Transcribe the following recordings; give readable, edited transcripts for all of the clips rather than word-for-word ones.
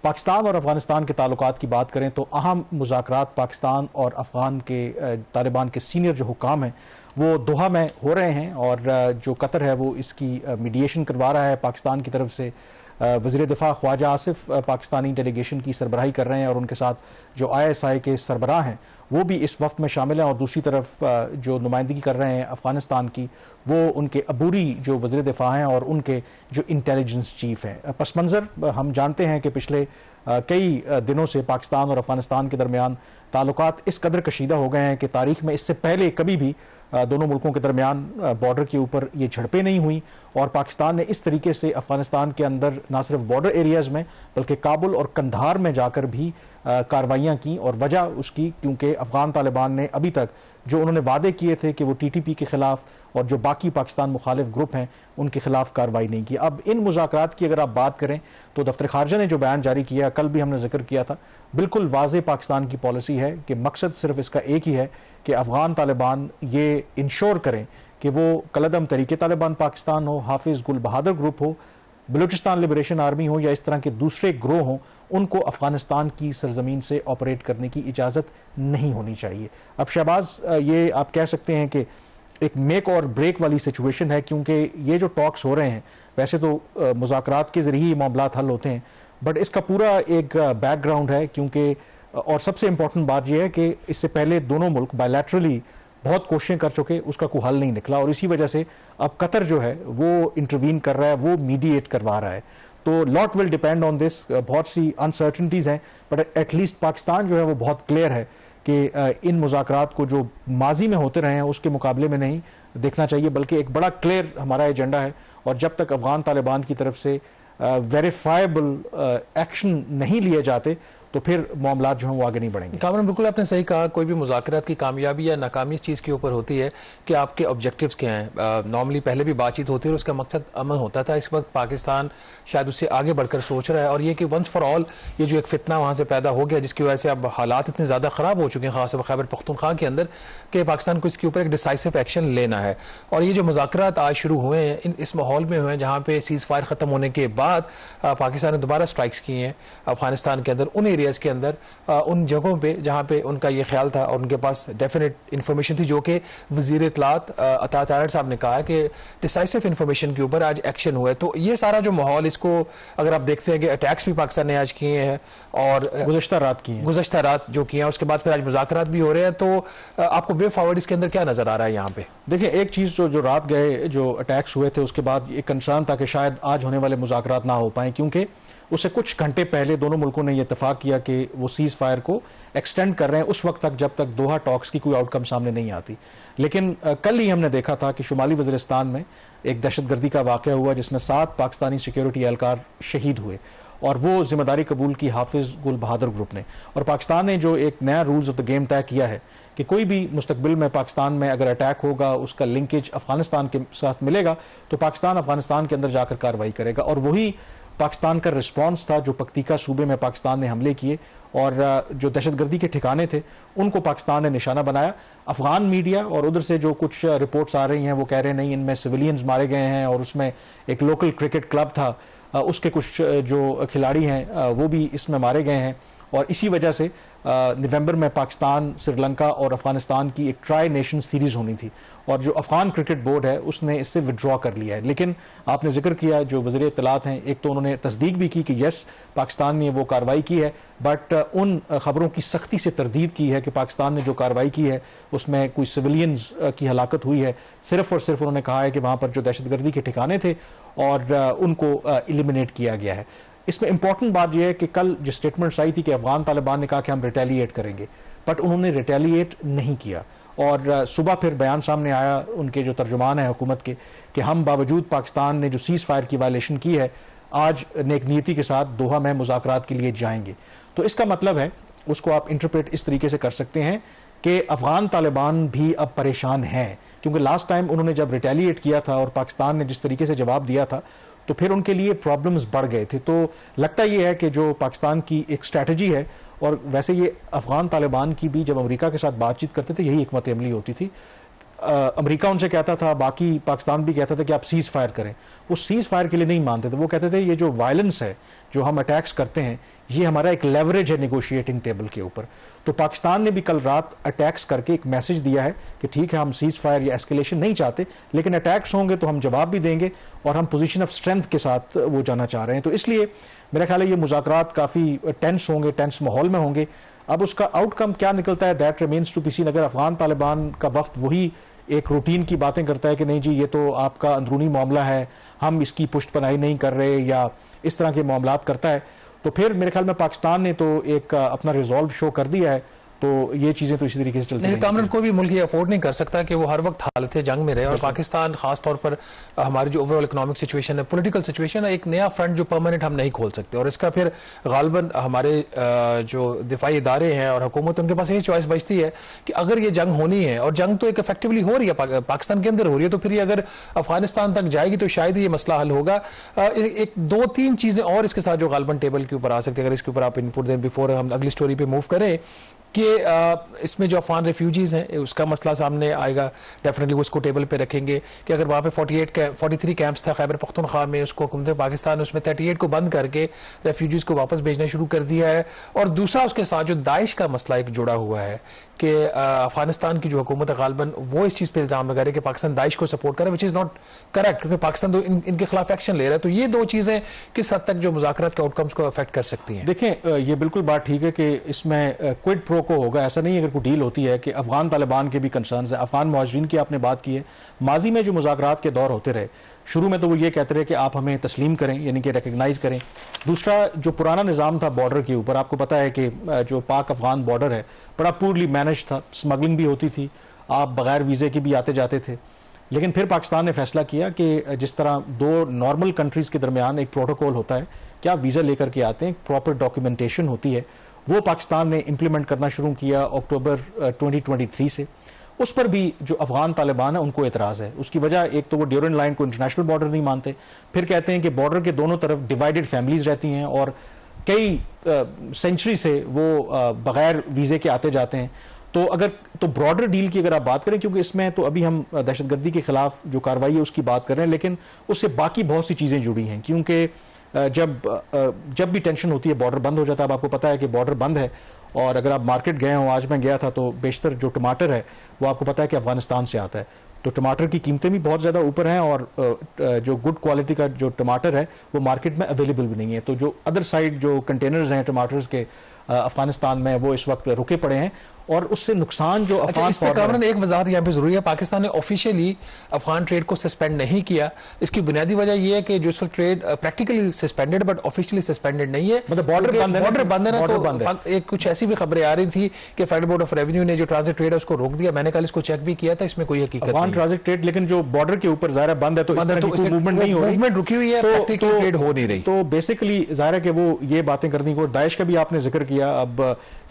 پاکستان اور افغانستان کے تعلقات کی بات کریں تو اہم مذاکرات پاکستان اور افغان کے طالبان کے سینئر جو حکام ہیں وہ دوحہ میں ہو رہے ہیں، اور جو قطر ہے وہ اس کی میڈیشن کروا رہا ہے پاکستان کی طرف سے۔ وزیر دفاع خواجہ آصف پاکستانی ڈیلیگیشن کی سربراہی کر رہے ہیں، اور ان کے ساتھ جو ISI کے سربراہ ہیں وہ بھی اس وفد میں شامل ہیں، اور دوسری طرف جو نمائندگی کر رہے ہیں افغانستان کی وہ ان کے عبوری جو وزیر دفاع ہیں اور ان کے جو انٹیلیجنس چیف ہیں۔ پس منظر ہم جانتے ہیں کہ پچھلے کئی دنوں سے پاکستان اور افغانستان کے درمیان تعلقات اس قدر کشیدہ ہو گئے ہیں کہ تاریخ میں اس سے پہلے کبھی بھی دونوں ملکوں کے درمیان بارڈر کے اوپر یہ جھڑپیں نہیں ہوئیں، اور پاکستان نے اس طریقے سے افغانستان کے اندر نہ صرف بارڈر ایریاز میں بلکہ کابل اور قندھار میں جا کر بھی کارروائیاں کی، اور وجہ اس کی کیونکہ افغان طالبان نے ابھی تک جو انہوں نے وعدے کیے تھے کہ وہ TTP کے خلاف اور جو باقی پاکستان مخالف گروپ ہیں ان کے خلاف کارروائی نہیں کی۔ اب ان مذاکرات کی اگر آپ بات کریں تو دفتر خارجہ نے جو بیان جاری کیا، کل بھی ہم نے ذکر کیا تھا، بالکل واضح پاکستان کی پالیسی ہے کہ مقصد صرف اس کا ایک ہی ہے کہ افغان طالبان یہ انشور کریں کہ وہ کالعدم تحریک طالبان پاکستان ہو، حافظ گل بہادر گروپ ہو، بلوچستان لبریشن آرمی ہو یا اس طرح کے دوسرے گروہ ہوں، ان کو افغانستان کی سرزمین سے آپریٹ کرنے کی اجازت نہیں ہونی چاہیے۔ اب شہباز، یہ آپ کہہ سکتے ہیں کہ ایک میک اور بریک والی سچویشن ہے، کیونکہ یہ جو ٹاکس ہو رہے ہیں ویسے تو مذاکرات کے ذریعے ہی معاملات حل ہوتے ہیں، بٹ اس کا پورا ایک بیک گراؤنڈ ہے، کیونکہ اور سب سے امپورٹنٹ بات یہ ہے کہ اس سے پہلے دونوں ملک بائیلیٹرلی بہت کوششیں کر چکے، اس کا کوئی حل نہیں نکلا، اور اسی وجہ سے اب قطر جو ہے وہ انٹروین کر رہا ہے، وہ میڈیٹ کروا رہا ہے۔ تو لاٹ ول ڈیپینڈ آن دس، بہت سی انسرٹنٹیز ہیں، بٹ ایٹ لیسٹ پاکستان جو ہے وہ بہت کلیئر ہے کہ ان مذاکرات کو جو ماضی میں ہوتے رہے ہیں اس کے مقابلے میں نہیں دیکھنا چاہیے، بلکہ ایک بڑا کلیئر ہمارا ایجنڈا ہے، اور جب تک افغان طالبان کی طرف سے ویریفائبل ایکشن نہیں لیے جاتے تو پھر معاملات جو ہیں وہ آگے نہیں بڑھیں گے۔ کامران، بالکل آپ نے صحیح کہا، کوئی بھی مذاکرات کی کامیابی یا ناکامی اس چیز کے اوپر ہوتی ہے کہ آپ کے آبجیکٹیوز کیا ہیں۔ نارملی پہلے بھی بات چیت ہوتی ہے اور اس کا مقصد امن ہوتا تھا، اس وقت پاکستان شاید اس سے آگے بڑھ کر سوچ رہا ہے، اور یہ کہ ونس فار آل یہ جو ایک فتنہ وہاں سے پیدا ہو گیا جس کی وجہ سے اب حالات اتنے زیادہ خراب ہو چکے ہیں خاص طور پر خیبر پختونخوا کے اندر کہ پاکستان کو اس کے اوپر ایک ڈیسائسو ایکشن لینا ہے، اور یہ جو مذاکرات آج شروع ہوئے ہیں اس ماحول میں ہوئے ہیں جہاں پہ سیز فائر ختم ہونے کے بعد پاکستان نے دوبارہ اسٹرائکس کی ہیں افغانستان کے اندر، ان ایریاز کے اندر، ان جگہوں پہ جہاں پہ ان کا یہ خیال تھا اور ان کے پاس ڈیفینیٹ انفارمیشن تھی، جو کہ وزیر اطلاعات عطا طارٹ صاحب نے کہا ہے کہ ڈیسائسو انفارمیشن کے اوپر آج ایکشن ہوا ہے۔ تو یہ سارا جو ماحول، اس کو اگر آپ دیکھتے ہیں کہ اٹیکس بھی پاکستان نے آج کیے ہیں اور گزشتہ رات جو کیے ہیں، اس کے بعد پھر آج مذاکرات بھی ہو رہے ہیں، تو آپ کو وے فارورڈ اس کے اندر کیا نظر آ رہا ہے یہاں پہ؟ دیکھیں، ایک چیز جو رات گئے جو اٹیکس ہوئے تھے اس کے بعد ایک کنسرن تھا کہ شاید آج ہونے والے مذاکرات نہ ہو پائیں، کیونکہ اس سے کچھ گھنٹے پہلے دونوں ملکوں نے یہ اتفاق کیا کہ وہ سیز فائر کو ایکسٹینڈ کر رہے ہیں اس وقت تک جب تک دوحہ ٹاکس کی کوئی آؤٹ کم سامنے نہیں آتی۔ لیکن کل ہی ہم نے دیکھا تھا کہ شمالی وزیرستان میں ایک دہشت گردی کا واقعہ ہوا جس میں 7 پاکستانی سیکیورٹی اہلکار شہید ہوئے، اور وہ ذمہ داری قبول کی حافظ گل بہادر گروپ نے، اور پاکستان نے جو ایک نیا رولز آف دا گیم طے کیا ہے کہ کوئی بھی مستقبل میں پاکستان میں اگر اٹیک ہوگا اس کا لنکیج افغانستان کے ساتھ ملے گا تو پاکستان افغانستان کے اندر جا کر کارروائی کرے گا، اور وہی پاکستان کا رسپانس تھا جو پکتیکا صوبے میں پاکستان نے حملے کیے اور جو دہشت گردی کے ٹھکانے تھے ان کو پاکستان نے نشانہ بنایا۔ افغان میڈیا اور ادھر سے جو کچھ رپورٹس آ رہی ہیں وہ کہہ رہے ہیں نہیں، ان میں سویلینز مارے گئے ہیں، اور اس میں ایک لوکل کرکٹ کلب تھا اس کے کچھ جو کھلاڑی ہیں وہ بھی اس میں مارے گئے ہیں، اور اسی وجہ سے نومبر میں پاکستان، سری لنکا اور افغانستان کی ایک ٹرائی نیشن سیریز ہونی تھی، اور جو افغان کرکٹ بورڈ ہے اس نے اس سے وڈرا کر لیا ہے۔ لیکن آپ نے ذکر کیا جو وزیر اطلاعات ہیں، ایک تو انہوں نے تصدیق بھی کی کہ یس پاکستان نے وہ کارروائی کی ہے، بٹ ان خبروں کی سختی سے تردید کی ہے کہ پاکستان نے جو کارروائی کی ہے اس میں کوئی سویلینز کی ہلاکت ہوئی ہے، صرف اور صرف انہوں نے کہا ہے کہ وہاں پر جو دہشت گردی کے ٹھکانے تھے اور ان کو ایلیمینیٹ کیا گیا ہے۔ اس میں امپورٹنٹ بات یہ ہے کہ کل جو سٹیٹمنٹس آئی تھی کہ افغان طالبان نے کہا کہ ہم ریٹیلیٹ کریں گے، بٹ انہوں نے ریٹیلیٹ نہیں کیا، اور صبح پھر بیان سامنے آیا ان کے جو ترجمان ہیں حکومت کے کہ ہم باوجود پاکستان نے جو سیز فائر کی وائلیشن کی ہے آج نیک نیتی کے ساتھ دوحہ میں مذاکرات کے لیے جائیں گے۔ تو اس کا مطلب ہے، اس کو آپ انٹرپریٹ اس طریقے سے کر سکتے ہیں کہ افغان طالبان بھی اب پریشان ہیں، کیونکہ لاسٹ ٹائم انہوں نے جب ریٹیلیٹ کیا تھا اور پاکستان نے جس طریقے سے جواب دیا تھا تو پھر ان کے لیے پرابلمز بڑھ گئے تھے۔ تو لگتا یہ ہے کہ جو پاکستان کی ایک اسٹریٹجی ہے، اور ویسے یہ افغان طالبان کی بھی جب امریکہ کے ساتھ بات چیت کرتے تھے یہی حکمت عملی ہوتی تھی، امریکہ ان سے کہتا تھا, باقی پاکستان بھی کہتا تھا کہ آپ سیز فائر کریں, وہ سیز فائر کے لیے نہیں مانتے تھے. وہ کہتے تھے یہ جو وائلنس ہے, جو ہم اٹیکس کرتے ہیں, یہ ہمارا ایک لیوریج ہے نیگوشیٹنگ ٹیبل کے اوپر. تو پاکستان نے بھی کل رات اٹیکس کر کے ایک میسج دیا ہے کہ ٹھیک ہے ہم سیز فائر یا ایسکیلیشن نہیں چاہتے, لیکن اٹیکس ہوں گے تو ہم جواب بھی دیں گے, اور ہم پوزیشن آف اسٹرینتھ کے ساتھ وہ جانا چاہ رہے ہیں. تو اس لیے میرا خیال ہے یہ مذاکرات کافی ٹینس ہوں گے, ٹینس ماحول میں ہوں گے. اب اس کا آؤٹ کم کیا نکلتا ہے, that remains to be seen. اگر افغان طالبان کا وفد وہی ایک روٹین کی باتیں کرتا ہے کہ نہیں جی یہ تو آپ کا اندرونی معاملہ ہے, ہم اس کی پشت پناہی نہیں کر رہے, یا اس طرح کے معاملات کرتا ہے, تو پھر میرے خیال میں پاکستان نے تو ایک اپنا ریزالو شو کر دیا ہے. تو یہ چیزیں تو اسی طریقے سے چلتی ہیں. کامران کوئی بھی ملک یہ افورڈ نہیں کر سکتا کہ وہ ہر وقت حالت جنگ میں رہے, اور پاکستان خاص طور پر ہماری جو اوور آل اکنامک سچویشن ہے, پولیٹیکل سچویشن ہے, ایک نیا فرنٹ جو پرماننٹ ہم نہیں کھول سکتے. اور اس کا پھر غالباً ہمارے جو دفاعی ادارے ہیں اور حکومت, ان کے پاس یہی چوائس بچتی ہے کہ اگر یہ جنگ ہونی ہے, اور جنگ تو ایک افیکٹولی ہو رہی ہے پاکستان کے اندر ہو رہی ہے, تو پھر یہ اگر افغانستان تک جائے گی تو شاید یہ مسئلہ حل ہوگا. ایک دو تین چیزیں اور اس کے ساتھ جو غالباً ٹیبل کے اوپر آ سکتے ہیں, اگر اس کے اوپر آپ انپٹ دیں بیفور ہم اگلی سٹوری پہ موو کریں, کہ اس میں جو افغان ریفیوجیز ہیں اس کا مسئلہ سامنے آئے گا. ڈیفینیٹلی وہ اس کو ٹیبل پہ رکھیں گے کہ اگر وہاں پہ 43 کیمپس تھا خیبر پختونخوا میں, اس کو حکومت پاکستان اس میں 38 کو بند کر کے ریفیوجیز کو واپس بھیجنا شروع کر دیا ہے. اور دوسرا اس کے ساتھ جو داعش کا مسئلہ ایک جڑا ہوا ہے کہ افغانستان کی جو حکومت ہے غالباً وہ اس چیز پہ الزام لگا رہی ہے کہ پاکستان داعش کو سپورٹ کرے, وچ از ناٹ کریکٹ, کیونکہ پاکستان تو ان کے خلاف ایکشن لے رہا ہے. تو یہ دو چیزیں کس حد تک جو مذاکرات کے آؤٹ کمز کو افیکٹ کر سکتی ہیں؟ دیکھیں یہ بالکل بات ٹھیک ہے کہ اس میں کوئڈ پرو کو ہوگا, ایسا نہیں اگر کوئی ڈیل ہوتی ہے کہ افغان طالبان کے بھی کنسرنز ہیں. افغان مہاجرین کی آپ نے بات کی ہے, ماضی میں جو مذاکرات کے دور ہوتے رہے, شروع میں تو وہ یہ کہتے رہے کہ آپ ہمیں تسلیم کریں, یعنی کہ ریکگنائز کریں. دوسرا جو پرانا نظام تھا بارڈر کے اوپر, آپ کو پتا ہے کہ جو پاک افغان بارڈر ہے بڑا پورلی مینج تھا, اسمگلنگ بھی ہوتی تھی, آپ بغیر ویزے کے بھی آتے جاتے تھے. لیکن پھر پاکستان نے فیصلہ کیا کہ جس طرح دو نارمل کنٹریز کے درمیان ایک پروٹوکول ہوتا ہے کہ آپ ویزا لے کر کے آتے ہیں, پراپر ڈاکیومنٹیشن ہوتی ہے, وہ پاکستان نے امپلیمنٹ کرنا شروع کیا اکتوبر 2023 سے. اس پر بھی جو افغان طالبان ہیں ان کو اعتراض ہے. اس کی وجہ ایک تو وہ ڈیورن لائن کو انٹرنیشنل بارڈر نہیں مانتے, پھر کہتے ہیں کہ بارڈر کے دونوں طرف ڈیوائیڈڈ فیملیز رہتی ہیں اور کئی سینچری سے وہ بغیر ویزے کے آتے جاتے ہیں. تو براڈر ڈیل کی اگر آپ بات کریں, کیونکہ اس میں تو ابھی ہم دہشت گردی کے خلاف جو کارروائی ہے اس کی بات کر رہے ہیں, لیکن اس سے باقی بہت سی چیزیں جڑی ہیں, کیونکہ جب بھی ٹینشن ہوتی ہے بارڈر بند ہو جاتا ہے. اب آپ کو پتا ہے کہ بارڈر بند ہے, اور اگر آپ مارکیٹ گئے ہوں, آج میں گیا تھا, تو بیشتر جو ٹماٹر ہے وہ آپ کو پتا ہے کہ افغانستان سے آتا ہے. تو ٹماٹر کی قیمتیں بھی بہت زیادہ اوپر ہیں, اور جو گڈ کوالٹی کا جو ٹماٹر ہے وہ مارکیٹ میں اویلیبل بھی نہیں ہے. تو جو ادر سائڈ جو کنٹینرز ہیں ٹماٹرز کے افغانستان میں, وہ اس وقت رکے پڑے ہیں, اور اس سے نقصان جو اس پہ کامران ایک وضاحت یہاں پہ ضروری ہے. پاکستان نے آفیشیلی افغان ٹریڈ کو سسپینڈ نہیں کیا. اس کی بنیادی وجہ یہ ہے کہ جو اس وقت trade practically suspended but officially suspended نہیں ہے, مطلب بارڈر بند ہے. تو ایک کچھ ایسی بھی خبریں آ رہی تھی کہ فیڈرل بورڈ آف ریونیو نے جو ٹرانزٹ ٹریڈ ہے اس کو روک دیا. میں نے کل اس کو چیک بھی کیا تھا, اس میں کوئی حقیقت نہیں ٹرانزٹ ٹریڈ, لیکن جو بارڈر کے اوپر ظاہر بند ہے تو اس طرح کی کوئی موومنٹ نہیں ہو رہی, موومنٹ رکی ہوئی ہے, پریکٹیکلی ٹریڈ ہو نہیں رہی. تو بیسیکلی ظاہر ہے کہ وہ یہ باتیں کرنی کو, داعش کا بھی آپ نے ذکر کیا, اب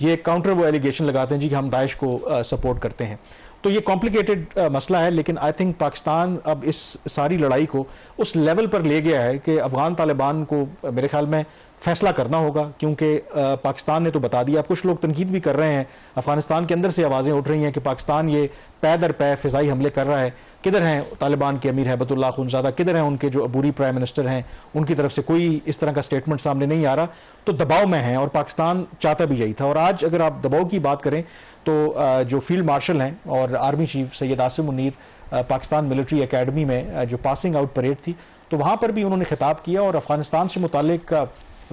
یہ کاؤنٹر وہ ایلیگیشن لگاتے ہیں جی کہ ہم داعش کو سپورٹ کرتے ہیں. تو یہ کمپلیکیٹڈ مسئلہ ہے, لیکن آئی تھنک پاکستان اب اس ساری لڑائی کو اس لیول پر لے گیا ہے کہ افغان طالبان کو میرے خیال میں فیصلہ کرنا ہوگا, کیونکہ پاکستان نے تو بتا دیا. اب کچھ لوگ تنقید بھی کر رہے ہیں, افغانستان کے اندر سے آوازیں اٹھ رہی ہیں کہ پاکستان یہ پے در پے فضائی حملے کر رہا ہے. کدھر ہیں طالبان کے امیر ہیبت اللہ خونزادہ, کدھر ہیں ان کے جو عبوری پرائم منسٹر ہیں, ان کی طرف سے کوئی اس طرح کا سٹیٹمنٹ سامنے نہیں آ رہا. تو دباؤ میں ہیں, اور پاکستان چاہتا بھی یہی تھا. اور آج اگر آپ دباؤ کی بات کریں تو جو فیلڈ مارشل ہیں اور army chief Syed Asim Munir Pakistan military academy میں جو پاسنگ آؤٹ پریڈ تھی, تو وہاں پر بھی انہوں نے خطاب کیا, اور افغانستان سے متعلق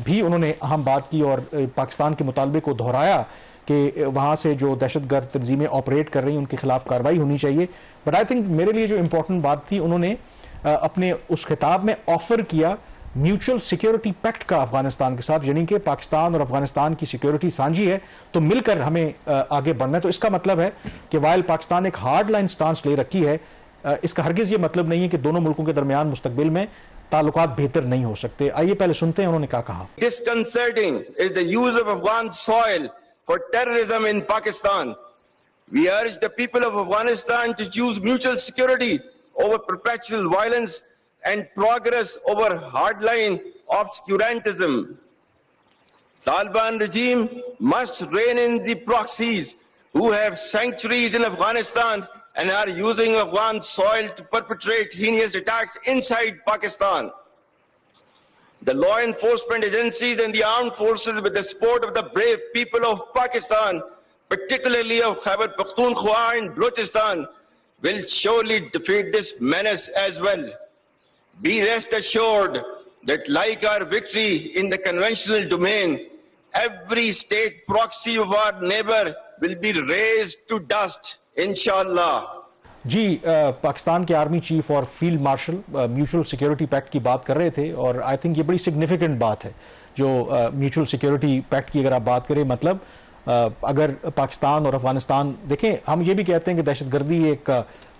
بھی انہوں نے اہم بات کی, اور پاکستان کے مطالبے کو دہرایا کہ وہاں سے جو دہشت گرد تنظیمیں آپریٹ کر رہی ہیں ان کے خلاف کارروائی ہونی چاہیے. بٹ آئی تھنک میرے لیے جو امپورٹنٹ بات تھی, انہوں نے اپنے اس خطاب میں آفر کیا میوچل سیکیورٹی پیکٹ کا افغانستان کے ساتھ, یعنی کہ پاکستان اور افغانستان کی سیکیورٹی سانجھی ہے, تو مل کر ہمیں آگے بڑھنا ہے. تو اس کا مطلب ہے کہ وائل پاکستان ایک ہارڈ لائن سٹانس لے رکھی ہے, اس کا ہرگز یہ مطلب نہیں ہے کہ دونوں ملکوں کے درمیان مستقبل میں تعلقات بہتر نہیں ہو سکتے. آئیے پہلے سنتے ہیں انہوں نے کیا کہا. Disconcerting is the use of Afghan soil for terrorism in Pakistan. We urge the people of Afghanistan to choose mutual security over perpetual violence and progress over hardline obscurantism. Taliban regime must rein in the proxies who have sanctuaries in Afghanistan and are using Afghan soil to perpetrate heinous attacks inside Pakistan. The law enforcement agencies and the armed forces, with the support of the brave people of Pakistan, particularly of Khyber Pakhtunkhwa and Balochistan, will surely defeat this menace as well. Be rest assured that like our victory in the conventional domain, every state proxy of our neighbor will be razed to dust, inshallah. جی پاکستان کے army chief اور field marshal mutual security packet کی بات کر رہے تھے، اور I think یہ بڑی سگنیفیکنٹ بات ہے جو میوچل سیکیورٹی پیکٹ کی اگر آپ بات کریں. مطلب اگر پاکستان اور افغانستان دیکھیں، ہم یہ بھی کہتے ہیں کہ دہشت گردی ایک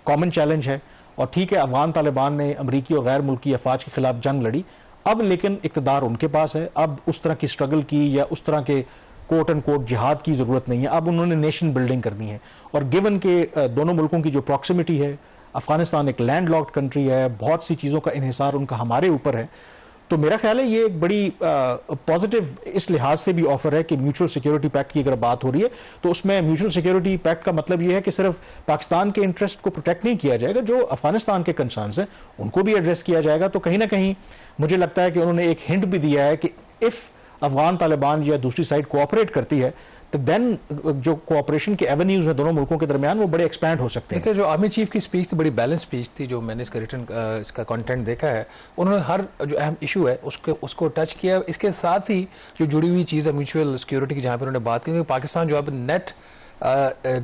کامن چیلنج ہے، اور ٹھیک ہے افغان طالبان نے امریکی اور غیر ملکی افواج کے خلاف جنگ لڑی، اب لیکن اقتدار ان کے پاس ہے، اب اس طرح کی سٹرگل کی یا اس طرح کے کوٹ اینڈ کوٹ جہاد کی ضرورت نہیں ہے، اب انہوں نے نیشن بلڈنگ کرنی ہے. اور گیون کہ دونوں ملکوں کی جو پراکسیمیٹی ہے، افغانستان ایک لینڈ لاکڈ کنٹری ہے، بہت سی چیزوں کا انحصار ان کا ہمارے اوپر ہے، تو میرا خیال ہے یہ ایک بڑی پازیٹیو اس لحاظ سے بھی آفر ہے کہ میوچل سیکیورٹی پیکٹ کی اگر بات ہو رہی ہے تو اس میں میوچل سیکیورٹی پیکٹ کا مطلب یہ ہے کہ صرف پاکستان کے انٹرسٹ کو پروٹیکٹ نہیں کیا جائے گا، جو افغانستان کے کنسرنز ہیں ان کو بھی ایڈریس کیا جائے گا. تو کہیں نہ کہیں مجھے لگتا ہے کہ انہوں نے ایک ہنٹ بھی دیا ہے کہ اف افغان طالبان یا دوسری سائڈ کوآپریٹ کرتی ہے تو دین جو کوآپریشن کے ایونیوز ہیں دونوں ملکوں کے درمیان وہ بڑے ایکسپینڈ ہو سکتے ہیں. جو آرمی چیف کی اسپیچ تھی بڑی بیلنس اسپیچ تھی، جو میں نے اس کا ریٹن اس کا کانٹینٹ دیکھا ہے، انہوں نے ہر جو اہم ایشو ہے اس کو ٹچ کیا. اس کے ساتھ ہی جو جڑی ہوئی چیز ہے میوچل سیکیورٹی کی، جہاں پہ انہوں نے بات کی کہ پاکستان جو اب نیٹ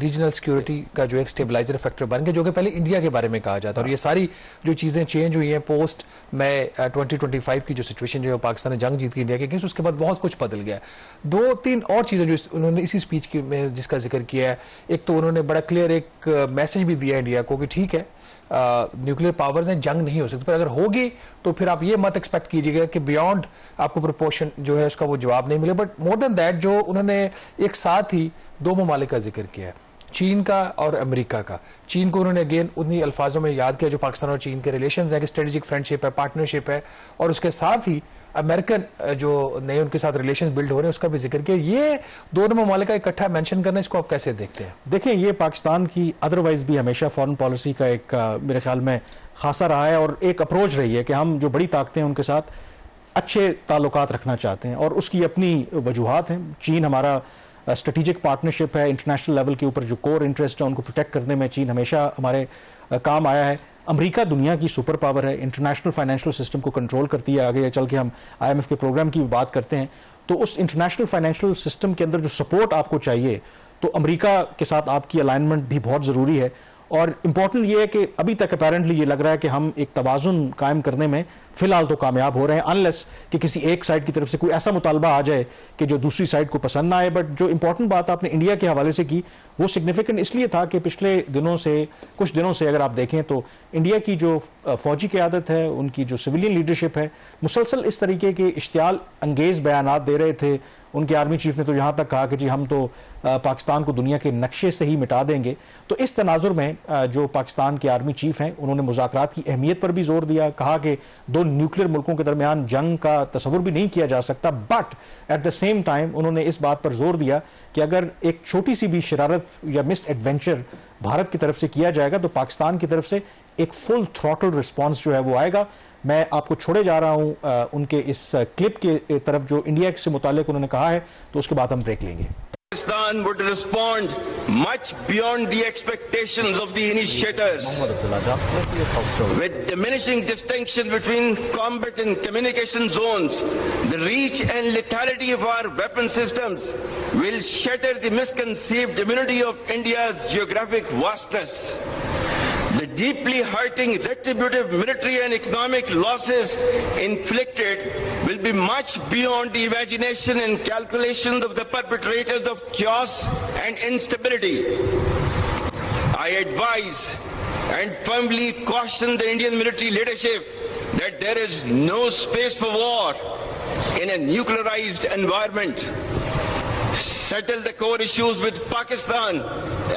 ریجنل سیکیورٹی کا جو ایک سٹیبلائزر فیکٹر بن گیا، جو کہ پہلے انڈیا کے بارے میں کہا جاتا ہے. اور یہ ساری جو چیزیں چینج ہوئی ہیں پوسٹ میں 2025 کی جو سچویشن جو پاکستان نے جنگ جیت کی انڈیا کے اگینسٹ، اس کے بعد بہت کچھ بدل گیا ہے. 2-3 اور چیزیں جو انہوں نے اسی اسپیچ میں جس کا ذکر کیا ہے، ایک تو انہوں نے بڑا کلیئر ایک میسج بھی دیا انڈیا کو کہ ٹھیک ہے نیوکلیر پاورز ہیں، جنگ نہیں ہو سکتی، پر اگر ہوگی تو پھر آپ یہ مت ایکسپیکٹ کیجیے گا کہ بیانڈ آپ کو پروپورشن جو ہے اس کا وہ جواب نہیں ملے. بٹ مور دین دیٹ جو انہوں نے ایک ساتھ ہی 2 ممالک کا ذکر کیا ہے، چین کا اور امریکہ کا. چین کو انہوں نے اگین انہی الفاظوں میں یاد کیا جو پاکستان اور چین کے ریلیشنز ہیں کہ اسٹریٹجک فرینڈشپ ہے، پارٹنرشپ ہے، اور اس کے ساتھ ہی امریکن جو نئے ان کے ساتھ ریلیشنز بلڈ ہو رہے ہیں اس کا بھی ذکر کیا. یہ دونوں ممالک کا اکٹھا مینشن کرنا، اس کو آپ کیسے دیکھتے ہیں؟ دیکھیں یہ پاکستان کی ادروائز بھی ہمیشہ فارن پالیسی کا ایک میرے خیال میں خاصا رہا ہے، اور ایک اپروچ رہی ہے کہ ہم جو بڑی طاقتیں ہیں ان کے ساتھ اچھے تعلقات رکھنا چاہتے ہیں، اور اس کی اپنی وجوہات ہیں. چین ہمارا اسٹریٹجک پارٹنرشپ ہے، انٹرنیشنل لیول کے اوپر جو کور انٹرسٹ ہے ان کو پروٹیکٹ کرنے میں چین ہمیشہ ہمارے کام آیا ہے. امریکہ دنیا کی سپر پاور ہے، انٹرنیشنل فائنینشیل سسٹم کو کنٹرول کرتی ہے. آگے چل کے ہم IMF کے پروگرام کی بات کرتے ہیں تو اس انٹرنیشنل فائنینشیل سسٹم کے اندر جو سپورٹ آپ کو چاہیے تو امریکہ کے ساتھ آپ کی الائنمنٹ بھی بہت ضروری ہے. اور امپورٹنٹ یہ ہے کہ ابھی تک اپیرنٹلی یہ لگ رہا ہے کہ ہم ایک توازن قائم کرنے میں فی الحال تو کامیاب ہو رہے ہیں، انلیس کہ کسی ایک سائڈ کی طرف سے کوئی ایسا مطالبہ آ جائے کہ جو دوسری سائڈ کو پسند نہ آئے. بٹ جو امپورٹنٹ بات آپ نے انڈیا کے حوالے سے کی وہ سگنیفیکنٹ اس لیے تھا کہ پچھلے کچھ دنوں سے اگر آپ دیکھیں تو انڈیا کی جو فوجی قیادت ہے، ان کی جو سویلین لیڈرشپ ہے، مسلسل اس طریقے کے اشتعال انگیز بیانات دے رہے تھے. ان کے آرمی چیف نے تو یہاں تک کہا کہ جی ہم تو پاکستان کو دنیا کے نقشے سے ہی مٹا دیں گے. تو اس تناظر میں جو پاکستان کے آرمی چیف ہیں انہوں نے مذاکرات کی اہمیت پر بھی زور دیا، کہا کہ 2 نیوکلیر ملکوں کے درمیان جنگ کا تصور بھی نہیں کیا جا سکتا. But at the same time انہوں نے اس بات پر زور دیا کہ اگر ایک چھوٹی سی بھی شرارت یا مس ایڈونچر بھارت کی طرف سے کیا جائے گا تو پاکستان کی طرف سے ایک فل تھروٹل رسپانس جو ہے وہ آئے گا. میں آپ کو چھوڑے جا رہا ہوں ان کے اس کلپ کے طرف جو انڈیا سے متعلق انہوں نے کہا ہے، تو اس کے بعد ہم بریک لیں گے. Pakistan would respond much beyond the expectations of the initiators. With diminishing distinction between combat and communication zones, the reach and lethality of our weapon systems will shatter the misconceived immunity of India's geographic vastness. The deeply hurting retributive military and economic losses inflicted will be much beyond the imagination and calculations of the perpetrators of chaos and instability. I advise and firmly caution the Indian military leadership that there is no space for war in a nuclearized environment. Settle the core issues with Pakistan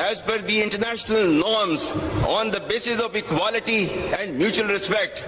as per the international norms on the basis of equality and mutual respect.